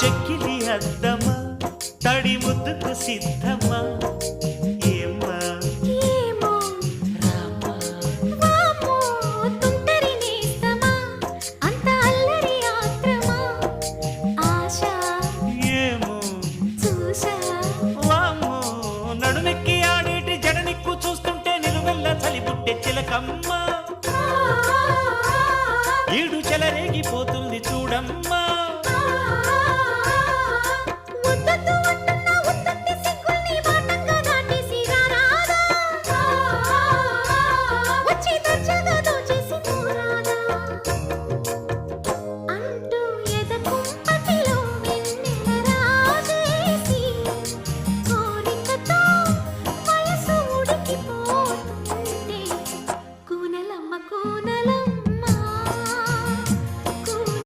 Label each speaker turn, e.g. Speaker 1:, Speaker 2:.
Speaker 1: చెక్కిలి అద్దమా తడి ముద్దుకు సిద్ధమా ఏమ్మా
Speaker 2: ఏమో
Speaker 1: రామ్మా
Speaker 2: వామ్మో తుంటరి నేస్తమా అంత అల్లరి ఆత్రమా ఆశ
Speaker 1: ఏమో
Speaker 2: చూసా
Speaker 1: వామ్మో నడుమెక్కి ఆడేటి జడనిక్కు చూస్తుంటే నిలువెల్ల చలిబుట్టే చిలకమ్మ ఈడు చెలరేగిపోతుంది చూడమ్మా